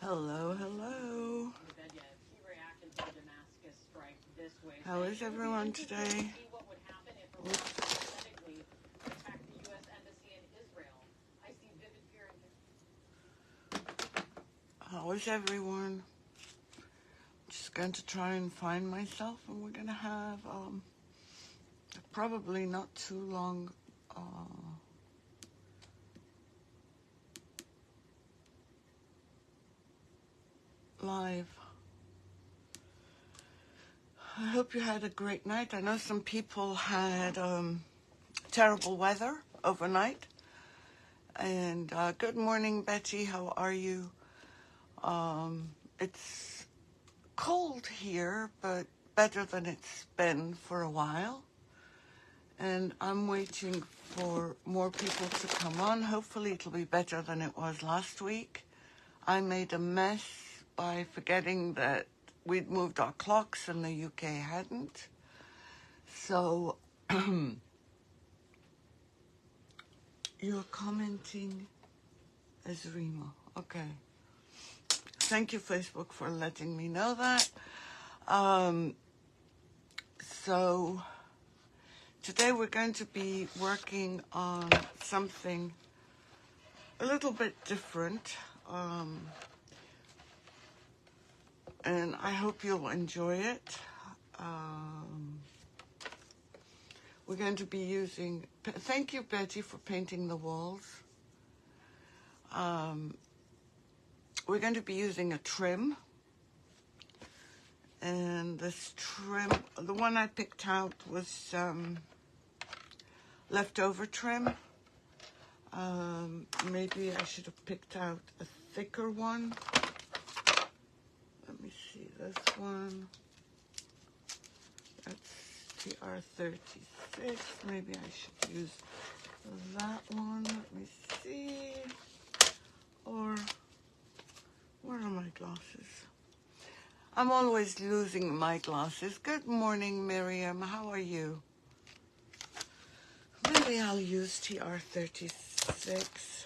Hello, hello. How is everyone today? How is everyone? Just going to try and find myself, and we're going to have probably not too long live. I hope you had a great night. I know some people had terrible weather overnight. And good morning, Betty. How are you? It's cold here, but better than it's been for a while. And I'm waiting for more people to come on. Hopefully it'll be better than it was last week. I made a mess by forgetting that we'd moved our clocks and the UK hadn't. So you're commenting as Rima. Okay. Thank you, Facebook, for letting me know that. So today we're going to be working on something a little bit different. And I hope you'll enjoy it. We're going to be using... Thank you, Betty, for painting the walls. We're going to be using a trim. And this trim, the one I picked out was leftover trim. Maybe I should have picked out a thicker one. Let me see this one. That's TR36. Maybe I should use that one. Let me see. Or where are my glasses? I'm always losing my glasses. Good morning, Miriam. How are you? Maybe I'll use TR36.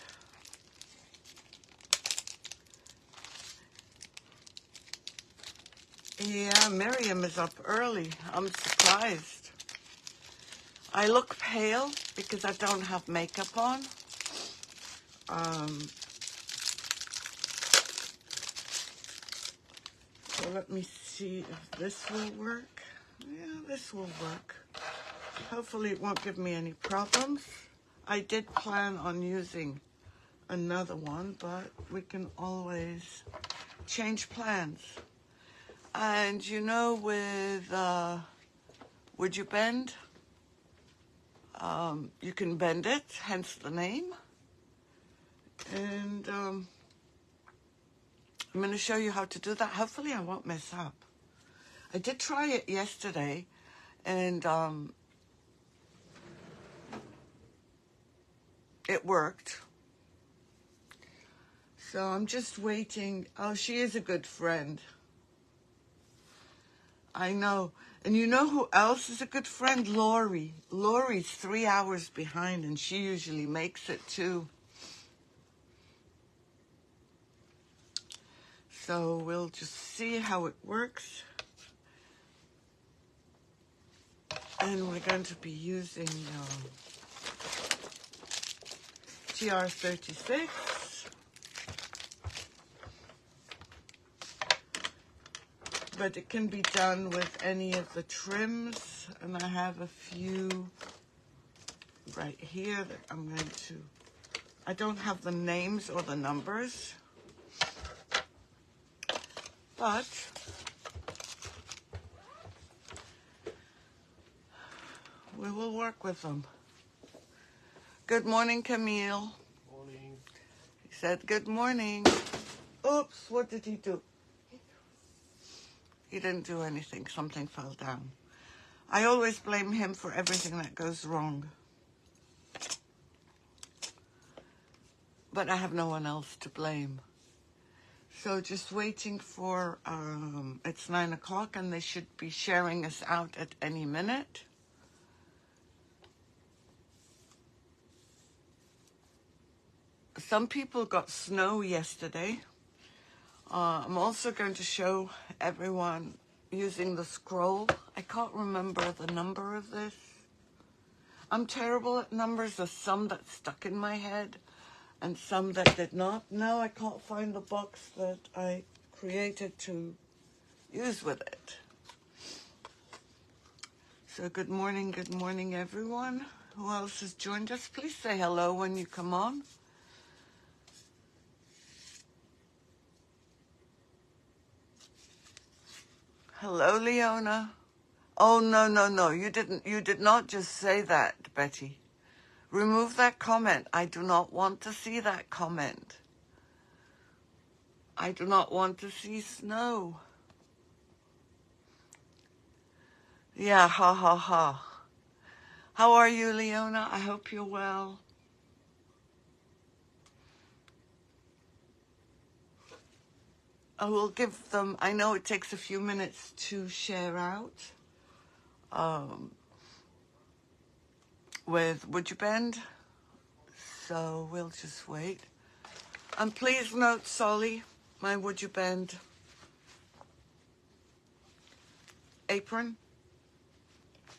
Yeah, Miriam is up early. I'm surprised. I look pale because I don't have makeup on. So let me see if this will work. Yeah, this will work. Hopefully it won't give me any problems. I did plan on using another one, but we can always change plans. And you know, with WoodUBend, you can bend it, hence the name. And I'm going to show you how to do that. Hopefully I won't mess up. I did try it yesterday, and it worked. So I'm just waiting. Oh, she is a good friend. I know. And you know who else is a good friend? Lori. Lori's 3 hours behind, and she usually makes it too. So we'll just see how it works. And we're going to be using TR36. But it can be done with any of the trims. And I have a few right here that I'm going to... I don't have the names or the numbers. But we will work with them. Good morning, Camille. Morning. He said good morning. Oops, what did he do? He didn't do anything. Something fell down. I always blame him for everything that goes wrong. But I have no one else to blame. So just waiting for, it's 9 o'clock and they should be sharing us out at any minute. some people got snow yesterday. I'm also going to show everyone using the scroll. I can't remember the number of this. I'm terrible at numbers. There's some that stuck in my head and some that did not. Now I can't find the box that I created to use with it. So good morning everyone. Who else has joined us? Please say hello when you come on. Hello, Leona. Oh, no. You did not just say that, Betty. Remove that comment. I do not want to see that comment. I do not want to see snow. Yeah, ha, ha, ha. How are you, Leona? I hope you're well. I will give them, I know it takes a few minutes to share out with WoodUBend, so we'll just wait. And please note, Solly, my WoodUBend apron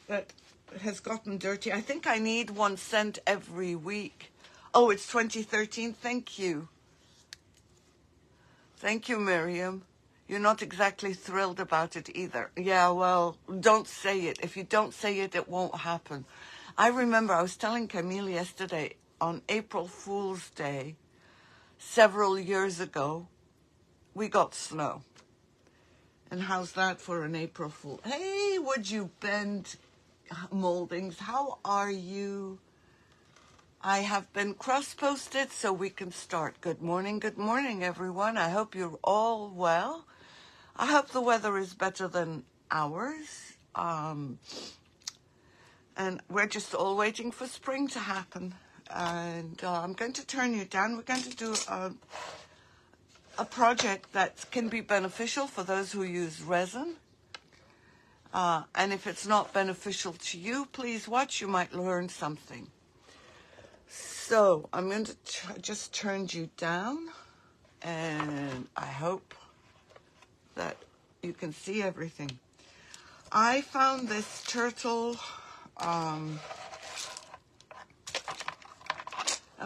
that has gotten dirty. I think I need one sent every week. Oh, it's 2013. Thank you. Thank you, Miriam. You're not exactly thrilled about it either. Yeah, well, don't say it. If you don't say it, it won't happen. I remember I was telling Camille yesterday on April Fool's Day, several years ago, we got snow. And how's that for an April Fool? Hey, WoodUBend Moldings, how are you? I have been cross-posted so we can start. Good morning, everyone. I hope you're all well. I hope the weather is better than ours. And we're just all waiting for spring to happen. And I'm going to turn you down. We're going to do a project that can be beneficial for those who use resin. And if it's not beneficial to you, please watch. You might learn something. So I'm going to just turn you down, and I hope that you can see everything. I found this turtle at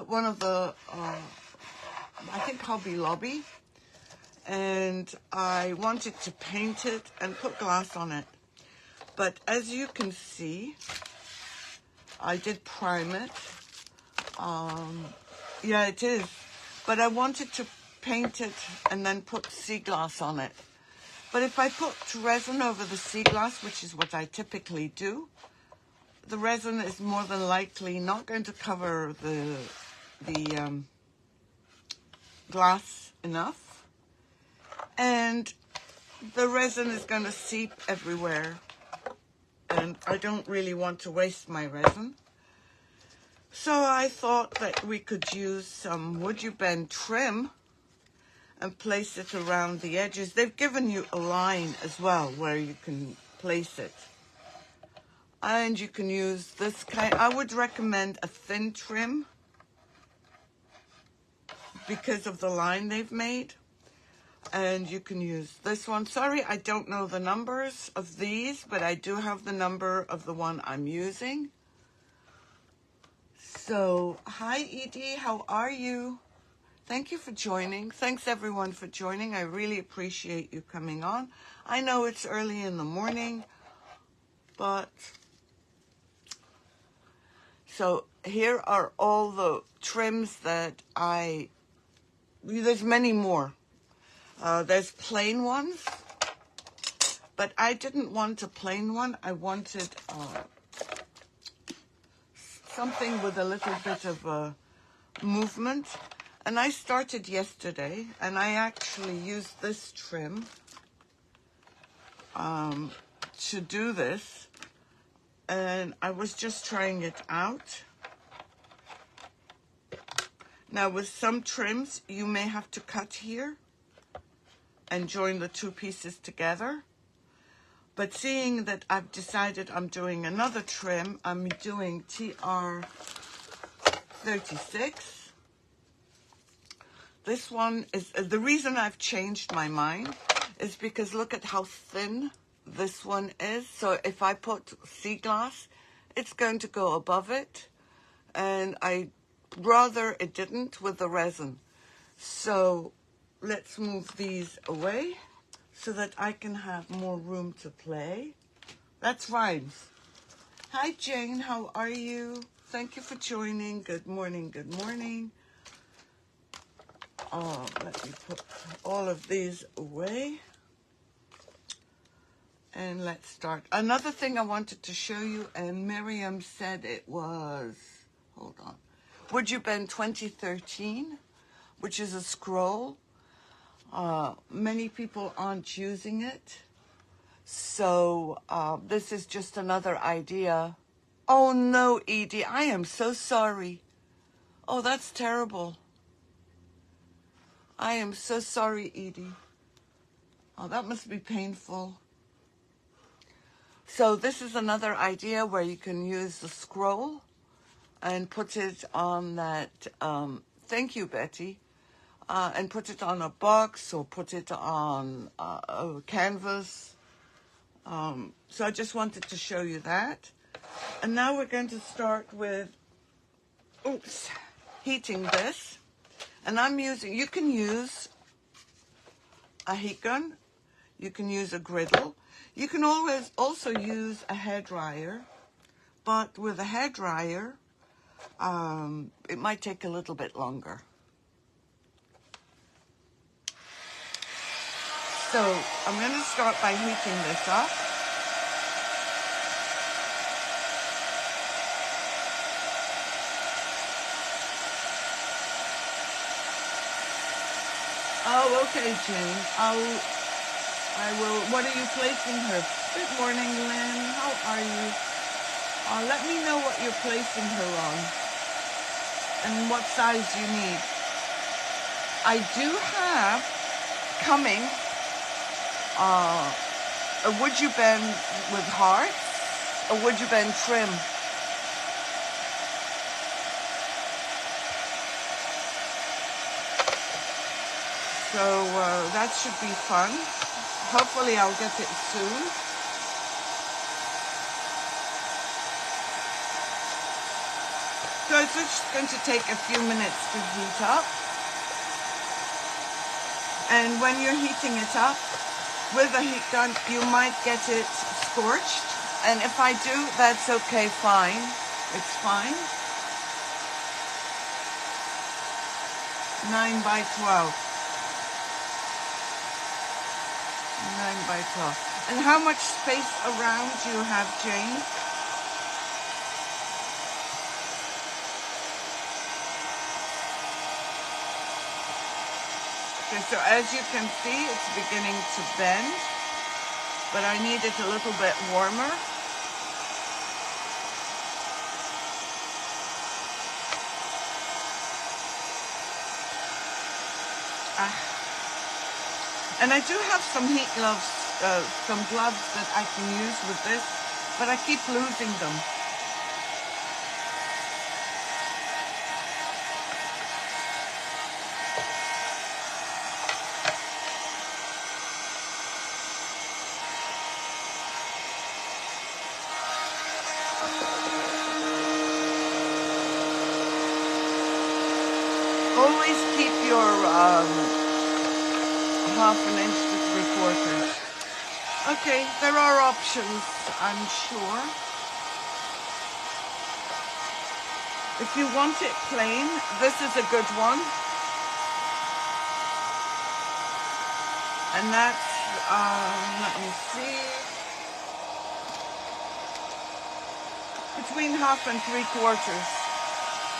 one of the, I think Hobby Lobby, and I wanted to paint it and put glass on it. But as you can see, I did prime it. Yeah, it is. But I wanted to paint it and then put sea glass on it. But if I put resin over the sea glass, which is what I typically do, the resin is more than likely not going to cover the glass enough. And the resin is going to seep everywhere. And I don't really want to waste my resin. So I thought that we could use some WoodUBend trim and place it around the edges. They've given you a line as well where you can place it. And you can use this kind. I would recommend a thin trim because of the line they've made. And you can use this one. Sorry, I don't know the numbers of these, but I do have the number of the one I'm using. So, hi Edie, how are you? Thank you for joining. Thanks everyone for joining. I really appreciate you coming on. I know it's early in the morning, but so here are all the trims that there's many more. There's plain ones, but I didn't want a plain one. I wanted something with a little bit of movement. And I started yesterday, and I actually used this trim to do this. And I was just trying it out. Now, with some trims, you may have to cut here and join the two pieces together. But seeing that I've decided I'm doing another trim, I'm doing TR36. This one is, the reason I've changed my mind is because look at how thin this one is. So if I put sea glass, it's going to go above it. And I'd rather it didn't with the resin. So let's move these away so that I can have more room to play. That's rhymes. Hi Jane, how are you? Thank you for joining. Good morning, good morning. Oh, let me put all of these away. And let's start. Another thing I wanted to show you, and Miriam said it was, hold on, WoodUBend 2013, which is a scroll. Many people aren't using it. So this is just another idea. Oh no, Edie, I am so sorry. Oh, that's terrible. I am so sorry, Edie. Oh, that must be painful. So this is another idea where you can use the scroll and put it on that, thank you, Betty, and put it on a box or put it on a canvas. So I just wanted to show you that. And now we're going to start with, heating this. And I'm using, you can use a heat gun, you can use a griddle, you can always also use a hairdryer, but with a hairdryer, it might take a little bit longer. So I'm going to start by heating this up. Oh, okay, Jane. I will. What are you placing her? Good morning, Lynn. How are you? Let me know what you're placing her on and what size you need. I do have coming a WoodUBend with hearts, a WoodUBend trim. So that should be fun. Hopefully I'll get it soon. So it's just going to take a few minutes to heat up. And when you're heating it up with a heat gun, you might get it scorched. And if I do, that's okay, fine. It's fine. 9 by 12. 9 by 12. And how much space around do you have, Jane? Okay, so as you can see, it's beginning to bend, but I need it a little bit warmer. And I do have some heat gloves, some gloves that I can use with this, but I keep losing them. Always keep your 1/2 inch to 3/4. Okay, there are options, I'm sure. If you want it plain, this is a good one. And that's, let me see, between 1/2 and 3/4.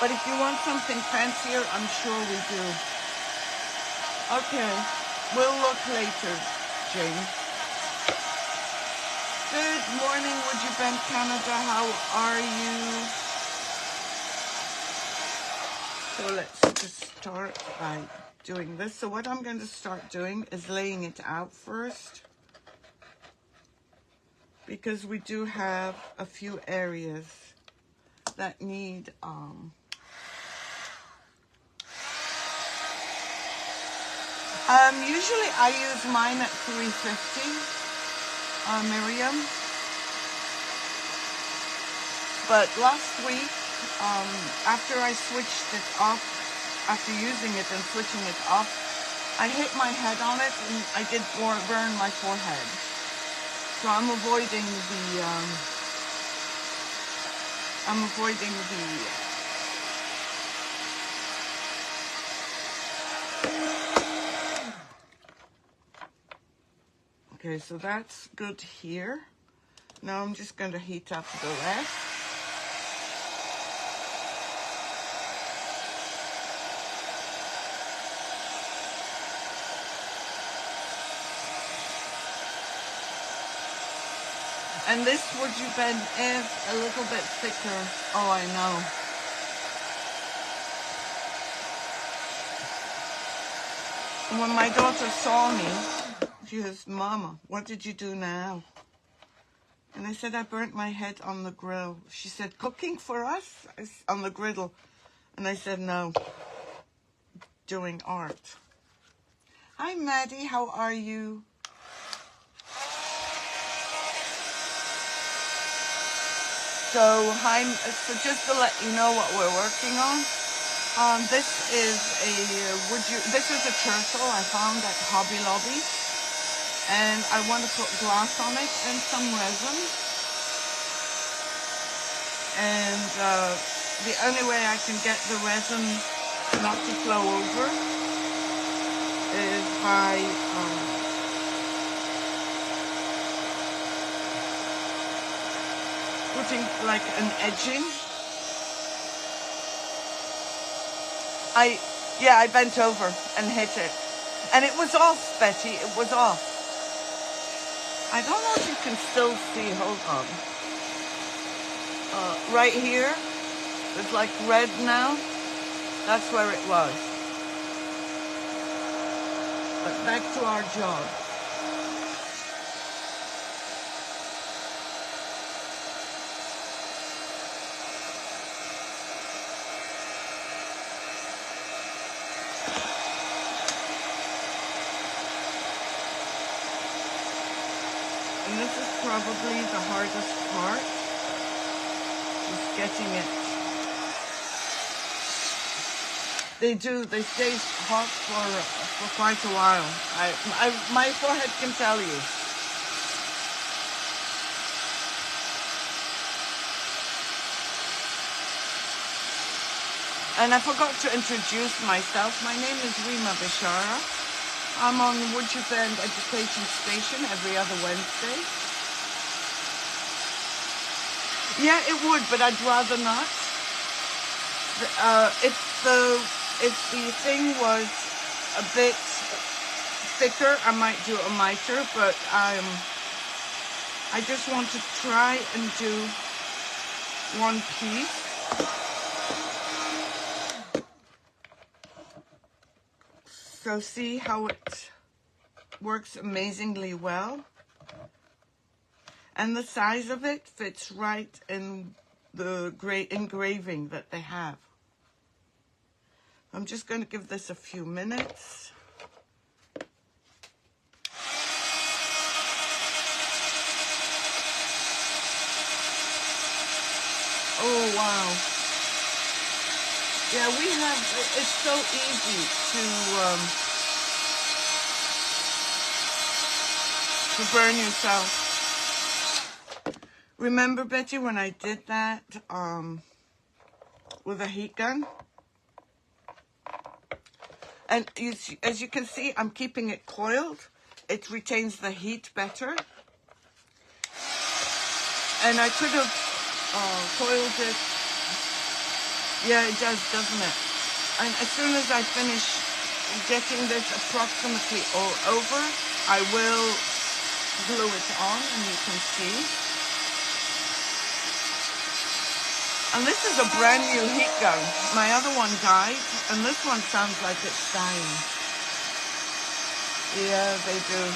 But if you want something fancier, I'm sure we do. Okay, we'll look later, Jane. Good morning, WoodUBend Canada. How are you? So let's just start by doing this. So what I'm going to start doing is laying it out first, because we do have a few areas that need Usually I use mine at 350, Miriam. But last week, after I switched it off, after using it and switching it off, I hit my head on it and I did burn my forehead. So I'm avoiding the, okay, so that's good here. Now I'm just going to heat up the rest. And this WoodUBend is a little bit thicker. Oh, I know. And when my daughter saw me, she goes, "Mama, what did you do now?" And I said, "I burnt my head on the grill." She said, "Cooking for us?" On the griddle. And I said, "No, doing art." Hi, Maddie, how are you? So just to let you know what we're working on, this is a turtle I found at Hobby Lobby, and I want to put glass on it and some resin. And the only way I can get the resin not to flow over is by putting like an edging. I bent over and hit it. And it was off, Betty, it was off. I don't know if you can still see, hold on. Right here, it's like red now. That's where it was. But back to our job. And this is probably the hardest part, is getting it. They stay hot for quite a while. My forehead can tell you. And I forgot to introduce myself. My name is Rima Bishara. I'm on WoodUBend Education Station every other Wednesday. Yeah, it would, but I'd rather not. If the thing was a bit thicker, I might do a miter, but I just want to try and do one piece. So see how it works amazingly well. And the size of it fits right in the engraving that they have. I'm just going to give this a few minutes. Oh, wow. Yeah, it's so easy to burn yourself. Remember, Betty, when I did that with a heat gun? And as you can see, I'm keeping it coiled. It retains the heat better. And I could have coiled it. Yeah, it does, doesn't it? And as soon as I finish getting this approximately all over, I will glue it on, and you can see. And this is a brand new heat gun. My other one died, and this one sounds like it's dying. Yeah, they do.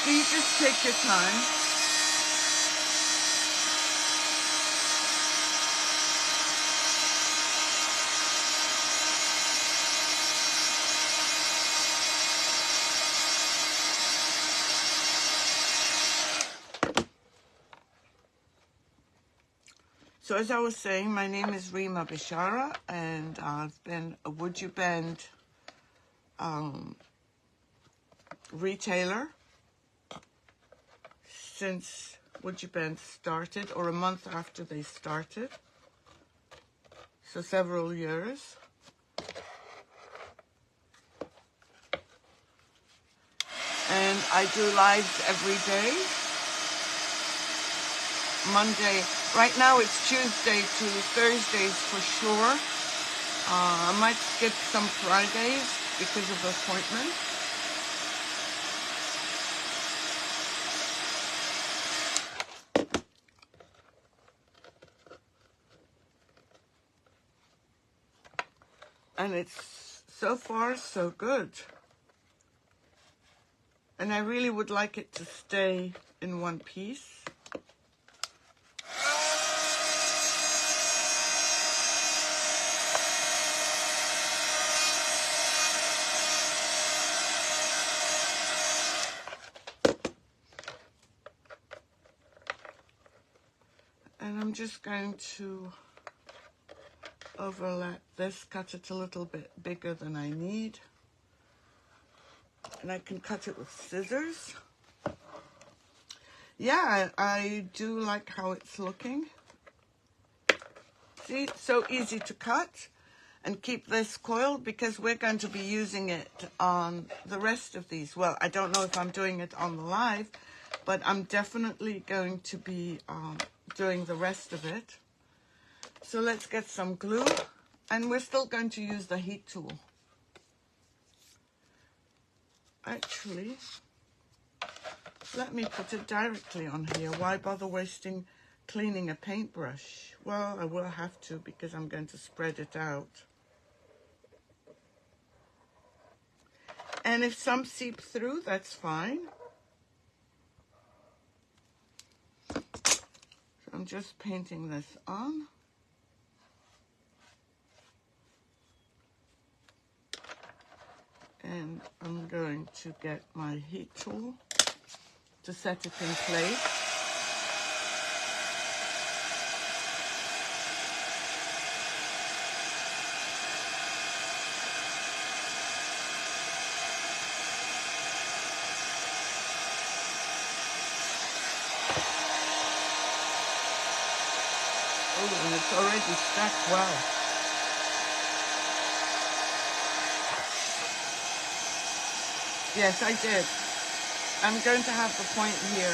So you just take your time. So as I was saying, my name is Rima Bishara, and I've been a WoodUBend retailer since WoodUBend started, or a month after they started, so several years. And I do lives every day. Monday, right now it's Tuesday to Thursdays for sure. I might skip some Fridays because of appointments. And it's so far so good. And I really would like it to stay in one piece. And I'm just going to overlap this, cut it a little bit bigger than I need. And I can cut it with scissors. Yeah, I do like how it's looking. See, it's so easy to cut. And keep this coiled because we're going to be using it on the rest of these. Well, I don't know if I'm doing it on the live, but I'm definitely going to be doing the rest of it. So let's get some glue, and we're still going to use the heat tool. Actually, let me put it directly on here. Why bother wasting cleaning a paintbrush? Well, I will have to because I'm going to spread it out. And if some seep through, that's fine. So I'm just painting this on. And I'm going to get my heat tool to set it in place. Oh, and it's already stuck well. Yes, I did. I'm going to have the point here.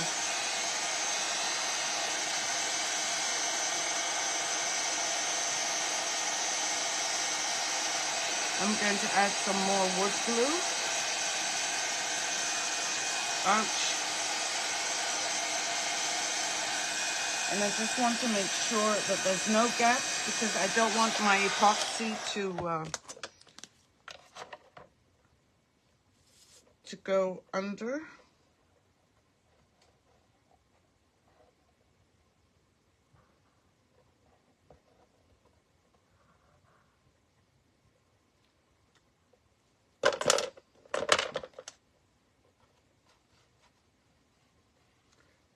I'm going to add some more wood glue. Ouch. And I just want to make sure that there's no gaps because I don't want my epoxy to go under.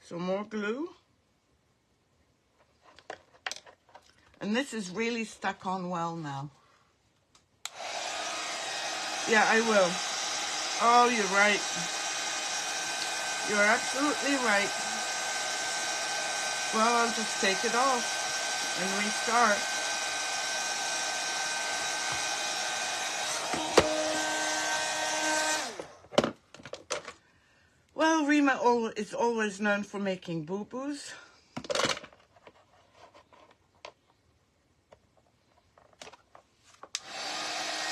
So more glue. And this is really stuck on well now. Yeah, I will. Oh, you're right. You're absolutely right. Well, I'll just take it off and restart. Well, Rima is always known for making boo-boos.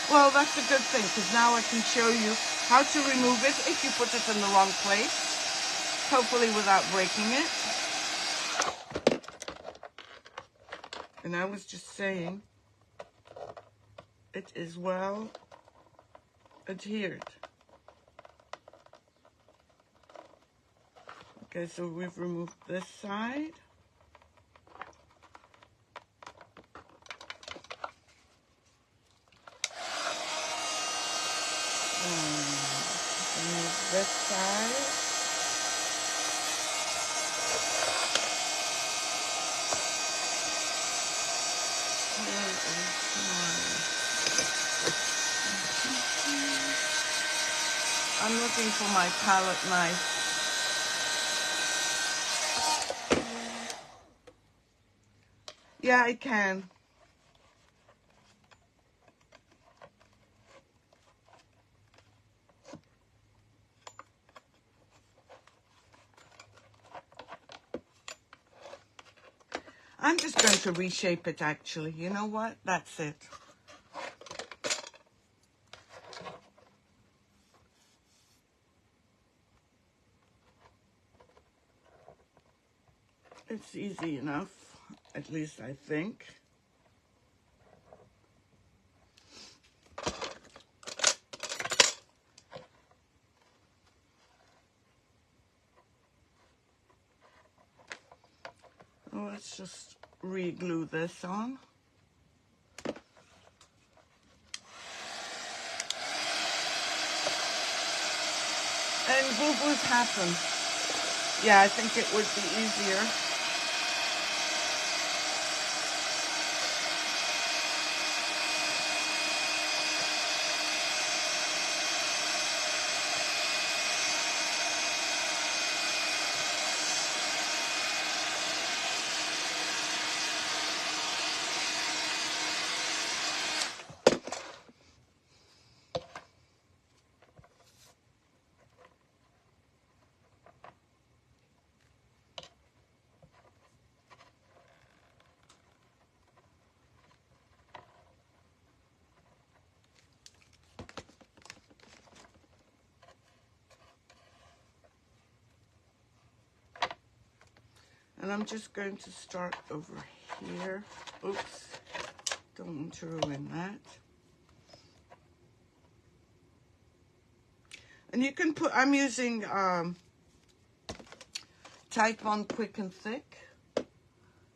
Well, that's a good thing, because now I can show you how to remove it if you put it in the wrong place, hopefully without breaking it. And I was just saying, it is well adhered. Okay, so we've removed this side. Remove this side. looking for my palette knife. Yeah, I can. I'm just going to reshape it, actually. You know what? That's it. It's easy enough, at least I think. Let's just re-glue this on. And boo-boos happen. Yeah, I think it would be easier. And I'm just going to start over here. Oops, don't want to ruin that. And you can put, I'm using Type on Quick and Thick.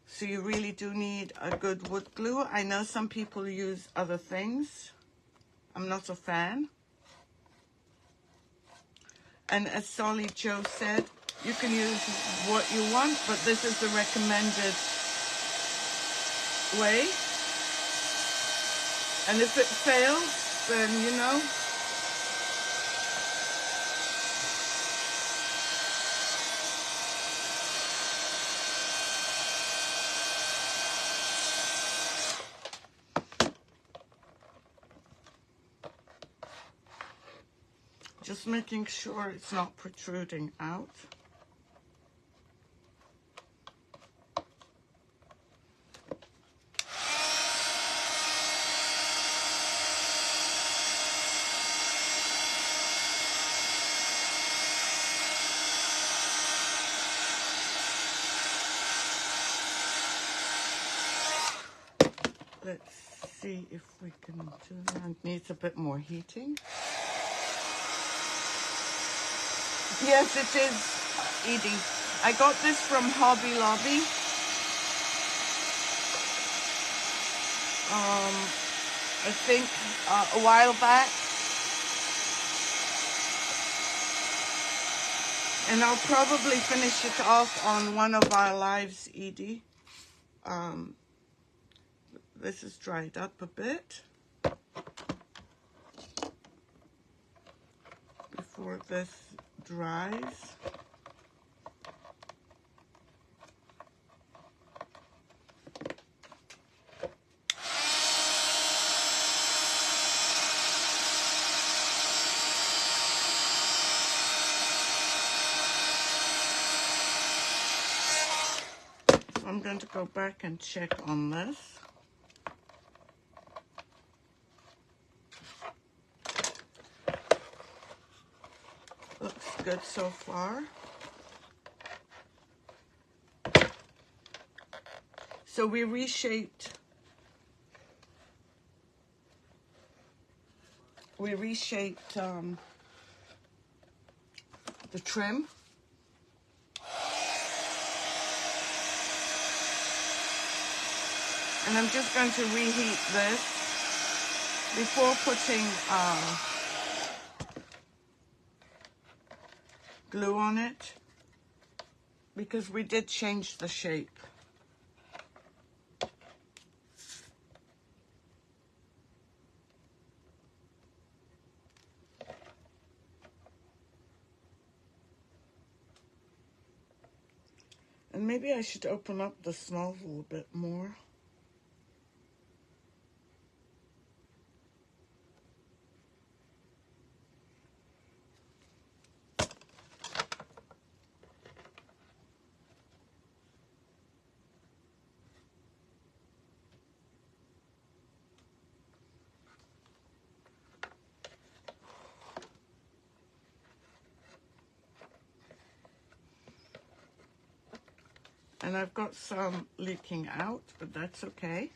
So you really do need a good wood glue. I know some people use other things. I'm not a fan. And as Solly Joe said, you can use what you want, but this is the recommended way. And if it fails, then, you know, just making sure it's not protruding out. Let's see if we can do that. It needs a bit more heating. Yes, it is, Edie. I got this from Hobby Lobby. I think a while back. And I'll probably finish it off on one of our lives, Edie. This is dried up a bit before this dries. So I'm going to go back and check on this. Looks good so far. So we reshaped the trim. And I'm just going to reheat this before putting glue on it, because we did change the shape. And maybe I should open up the smalls a little bit more. And I've got some leaking out, but that's okay.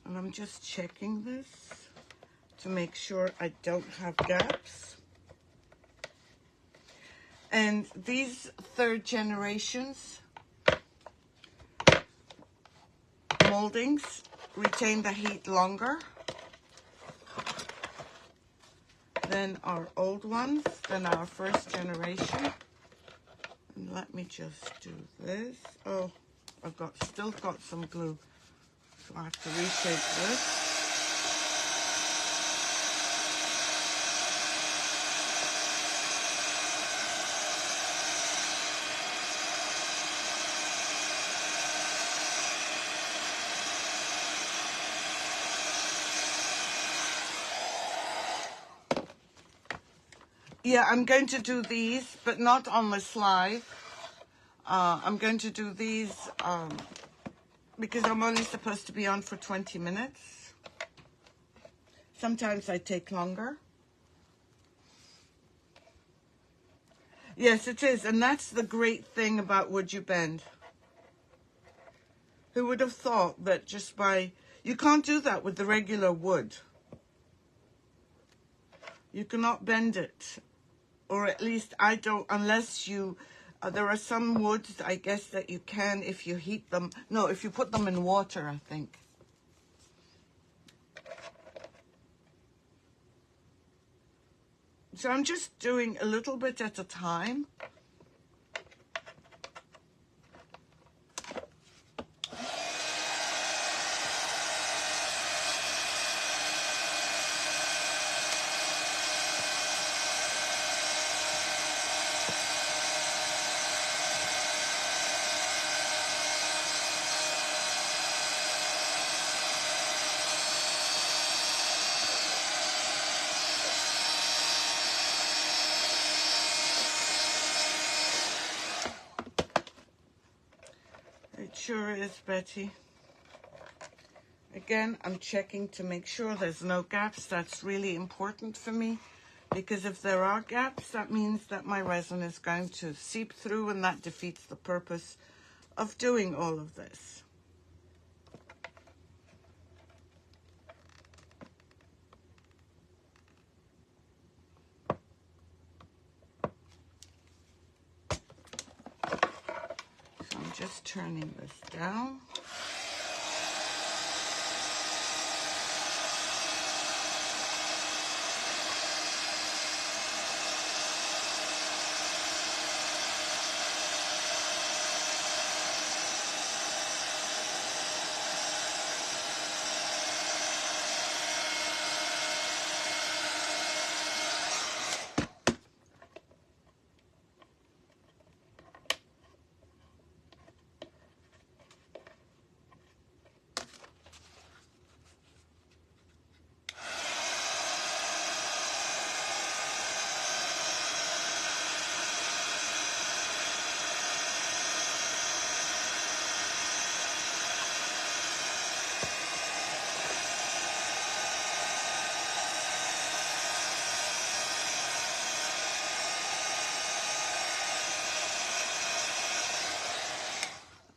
And I'm just checking this to make sure I don't have gaps. And these third generations moldings retain the heat longer than our old ones, than our first generation. And let me just do this. Oh, I've still got some glue, so I have to reshape this. Yeah, I'm going to do these, but not on the slide. I'm going to do these because I'm only supposed to be on for 20 minutes. Sometimes I take longer. Yes, it is, and that's the great thing about WoodUBend. Who would have thought that just by... You can't do that with the regular wood. You cannot bend it. Or at least I don't, unless you, there are some woods, I guess, that you can if you heat them. No, if you put them in water, I think. So I'm just doing a little bit at a time. It sure is, Betty. Again, I'm checking to make sure there's no gaps. That's really important for me, because if there are gaps, that means that my resin is going to seep through, and that defeats the purpose of doing all of this. So I'm just turning this down.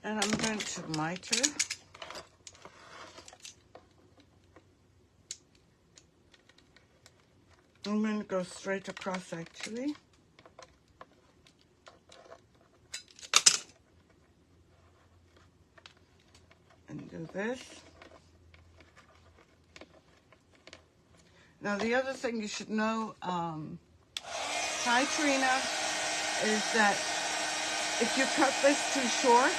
And I'm going to miter. I'm going to go straight across, actually. And do this. Now the other thing you should know, hi Trina, is that if you cut this too short,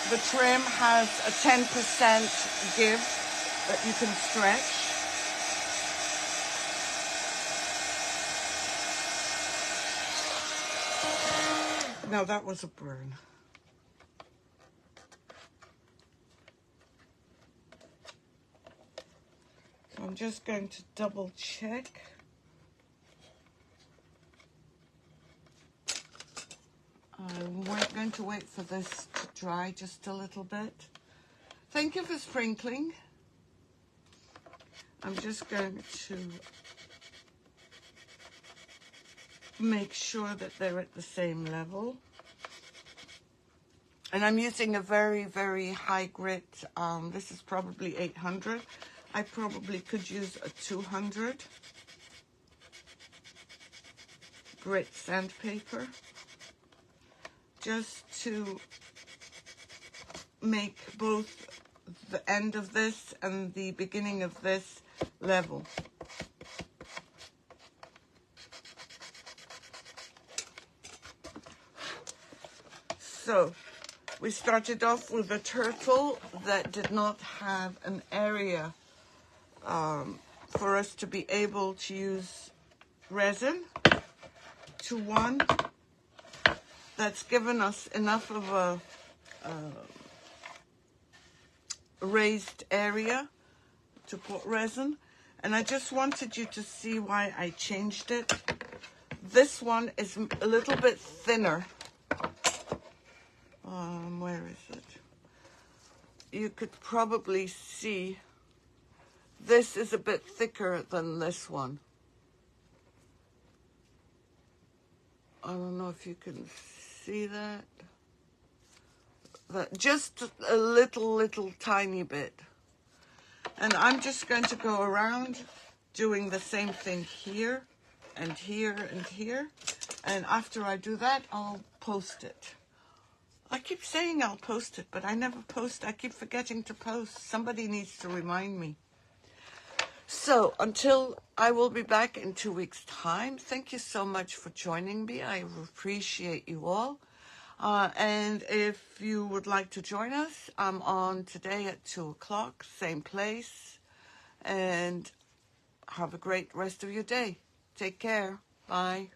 the trim has a 10% give that you can stretch. Now that was a burn. So I'm just going to double check. I'm going to wait for this to dry just a little bit. Thank you for sprinkling. I'm just going to make sure that they're at the same level. And I'm using a very, very high grit. This is probably 800. I probably could use a 200 grit sandpaper, just to make both the end of this and the beginning of this level. So we started off with a turtle that did not have an area for us to be able to use resin, to one that's given us enough of a raised area to put resin. And I just wanted you to see why I changed it. This one is a little bit thinner. Where is it? You could probably see this is a bit thicker than this one. I don't know if you can see that. Just a little tiny bit. And I'm just going to go around doing the same thing here and here and here. And after I do that, I'll post it. I keep saying I'll post it, but I never post. I keep forgetting to post. Somebody needs to remind me. So until I will be back in 2 weeks' time, thank you so much for joining me. I appreciate you all. And if you would like to join us, I'm on today at 2 o'clock, same place. And have a great rest of your day. Take care. Bye.